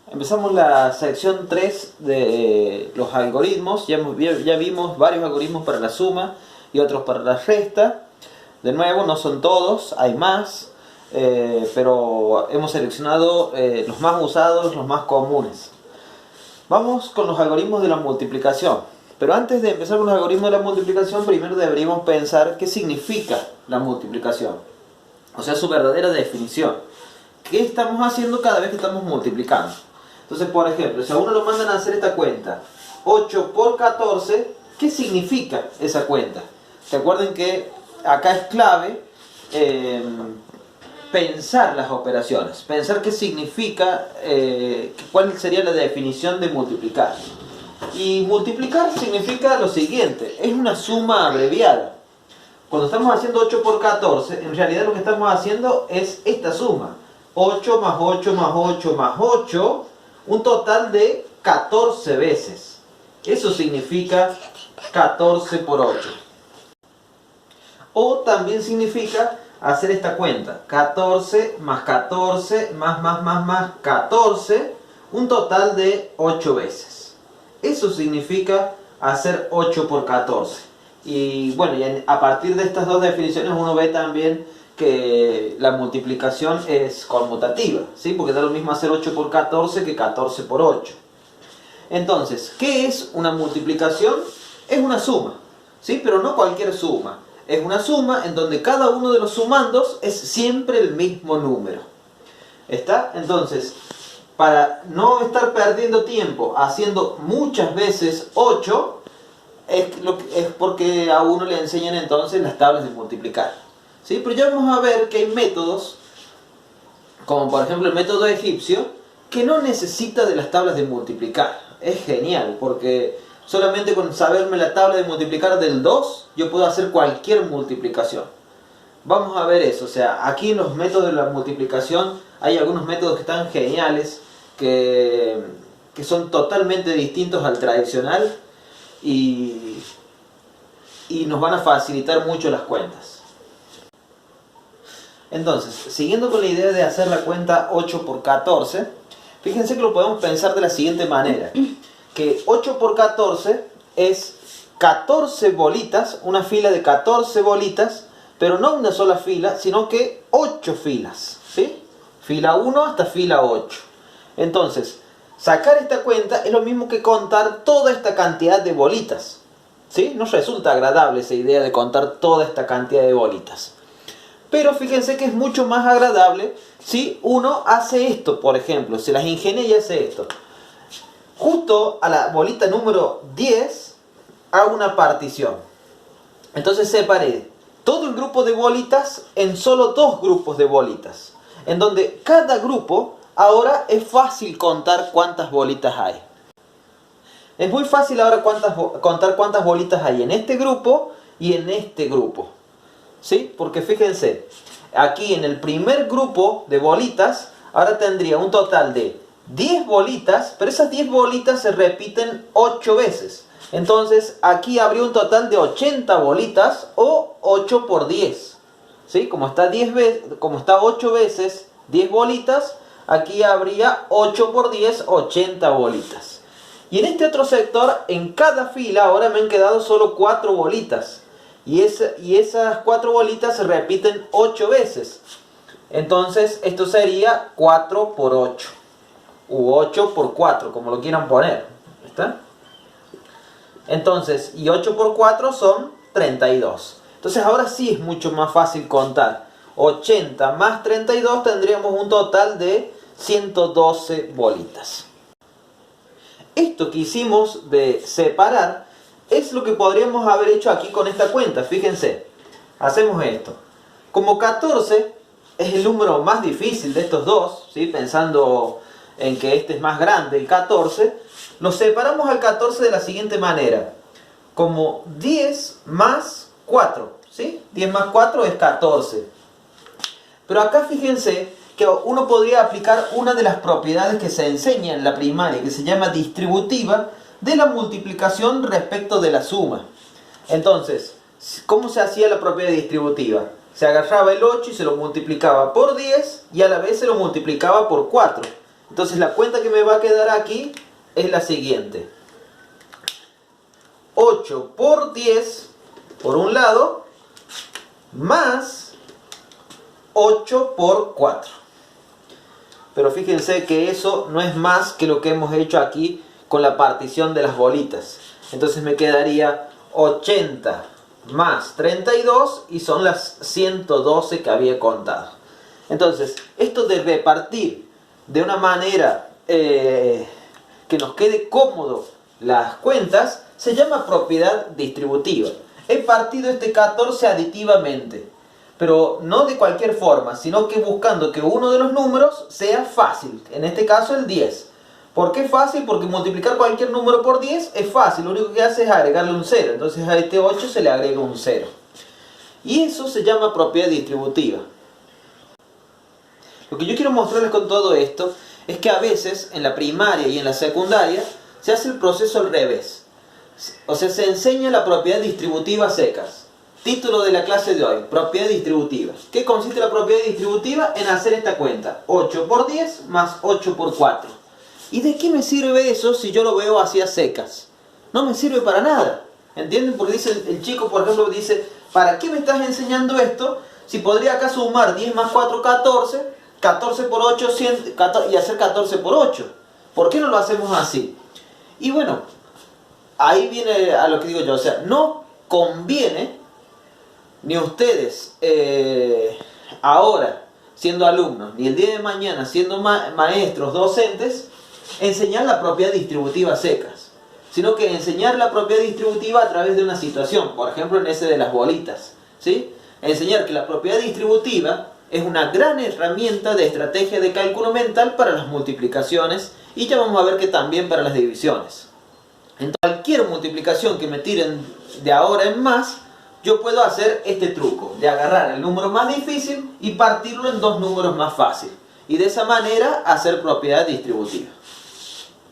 Empezamos la sección 3 de los algoritmos. Ya vimos varios algoritmos para la suma y otros para la resta. De nuevo, no son todos, hay más, pero hemos seleccionado los más usados, los más comunes. Vamos con los algoritmos de la multiplicación. Pero antes de empezar con los algoritmos de la multiplicación, primero deberíamos pensar qué significa la multiplicación. O sea, su verdadera definición. ¿Qué estamos haciendo cada vez que estamos multiplicando? Entonces, por ejemplo, si a uno lo mandan a hacer esta cuenta, 8 por 14, ¿qué significa esa cuenta? Recuerden que acá es clave pensar las operaciones, pensar qué significa, cuál sería la definición de multiplicar. Y multiplicar significa lo siguiente, es una suma abreviada. Cuando estamos haciendo 8 por 14, en realidad lo que estamos haciendo es esta suma. 8 más 8 más 8 más 8, un total de 14 veces. Eso significa 14 por 8. O también significa hacer esta cuenta. 14 más 14 más 14, un total de 8 veces. Eso significa hacer 8 por 14. Y bueno, a partir de estas dos definiciones uno ve también que la multiplicación es conmutativa, ¿sí? Porque da lo mismo hacer 8 por 14 que 14 por 8. Entonces, ¿qué es una multiplicación? Es una suma, ¿sí? Pero no cualquier suma. Es una suma en donde cada uno de los sumandos es siempre el mismo número. ¿Está? Entonces, para no estar perdiendo tiempo haciendo muchas veces 8, es porque a uno le enseñan entonces las tablas de multiplicar. ¿Sí? Pero ya vamos a ver que hay métodos, como por ejemplo el método egipcio, que no necesita de las tablas de multiplicar. Es genial, porque solamente con saberme la tabla de multiplicar del 2, yo puedo hacer cualquier multiplicación. Vamos a ver eso, o sea, aquí en los métodos de la multiplicación hay algunos métodos que están geniales, que son totalmente distintos al tradicional y nos van a facilitar mucho las cuentas. Entonces, siguiendo con la idea de hacer la cuenta 8 por 14, fíjense que lo podemos pensar de la siguiente manera. Que 8 por 14 es 14 bolitas, una fila de 14 bolitas, pero no una sola fila, sino que 8 filas, ¿sí? Fila 1 hasta fila 8. Entonces, sacar esta cuenta es lo mismo que contar toda esta cantidad de bolitas, ¿sí? Nos resulta agradable esa idea de contar toda esta cantidad de bolitas. Pero fíjense que es mucho más agradable si uno hace esto, por ejemplo, se las ingenia y hace esto. Justo a la bolita número 10 hago una partición. Entonces separé todo el grupo de bolitas en solo dos grupos de bolitas. En donde cada grupo ahora es fácil contar cuántas bolitas hay. Es muy fácil ahora contar cuántas bolitas hay en este grupo y en este grupo. ¿Sí? Porque fíjense, aquí en el primer grupo de bolitas, ahora tendría un total de 10 bolitas, pero esas 10 bolitas se repiten 8 veces. Entonces, aquí habría un total de 80 bolitas o 8 por 10. ¿Sí? Como está 8 veces 10 bolitas, aquí habría 8 por 10, 80 bolitas. Y en este otro sector, en cada fila, ahora me han quedado solo 4 bolitas. Y esas 4 bolitas se repiten 8 veces. Entonces esto sería 4 por 8. U 8 por 4, como lo quieran poner. ¿Está? Entonces, y 8 por 4 son 32. Entonces ahora sí es mucho más fácil contar. 80 más 32 tendríamos un total de 112 bolitas. Esto que hicimos de separar es lo que podríamos haber hecho aquí con esta cuenta. Fíjense, hacemos esto. Como 14 es el número más difícil de estos dos, ¿sí? Pensando en que este es más grande, el 14, lo separamos al 14 de la siguiente manera. Como 10 más 4, ¿sí? 10 más 4 es 14. Pero acá fíjense que uno podría aplicar una de las propiedades que se enseña en la primaria, que se llama distributiva, de la multiplicación respecto de la suma. Entonces, ¿cómo se hacía la propiedad distributiva? Se agarraba el 8 y se lo multiplicaba por 10 y a la vez se lo multiplicaba por 4. Entonces la cuenta que me va a quedar aquí es la siguiente. 8 por 10 por un lado, más 8 por 4. Pero fíjense que eso no es más que lo que hemos hecho aquí con la partición de las bolitas. Entonces me quedaría 80 más 32 y son las 112 que había contado. Entonces, esto de repartir de una manera que nos quede cómodo las cuentas se llama propiedad distributiva. He partido este 14 aditivamente, pero no de cualquier forma, sino que buscando que uno de los números sea fácil, en este caso el 10. ¿Por qué fácil? Porque multiplicar cualquier número por 10 es fácil, lo único que hace es agregarle un 0, entonces a este 8 se le agrega un 0. Y eso se llama propiedad distributiva. Lo que yo quiero mostrarles con todo esto es que a veces en la primaria y en la secundaria se hace el proceso al revés. O sea, se enseña la propiedad distributiva a secas. Título de la clase de hoy, propiedad distributiva. ¿Qué consiste la propiedad distributiva? En hacer esta cuenta, 8 por 10 más 8 por 4. ¿Y de qué me sirve eso si yo lo veo así a secas? No me sirve para nada. ¿Entienden? Porque dice el chico, por ejemplo, dice, ¿para qué me estás enseñando esto si podría acá sumar 10 más 4, 14, 14 por 8, 100, y hacer 14 por 8? ¿Por qué no lo hacemos así? Y bueno, ahí viene a lo que digo yo, o sea, no conviene ni ustedes ahora siendo alumnos, ni el día de mañana siendo maestros, docentes, enseñar la propiedad distributiva a secas, sino que enseñar la propiedad distributiva a través de una situación, por ejemplo en ese de las bolitas, ¿sí? Enseñar que la propiedad distributiva es una gran herramienta de estrategia de cálculo mental para las multiplicaciones y ya vamos a ver que también para las divisiones. En cualquier multiplicación que me tiren de ahora en más, yo puedo hacer este truco de agarrar el número más difícil y partirlo en dos números más fáciles. Y de esa manera hacer propiedad distributiva.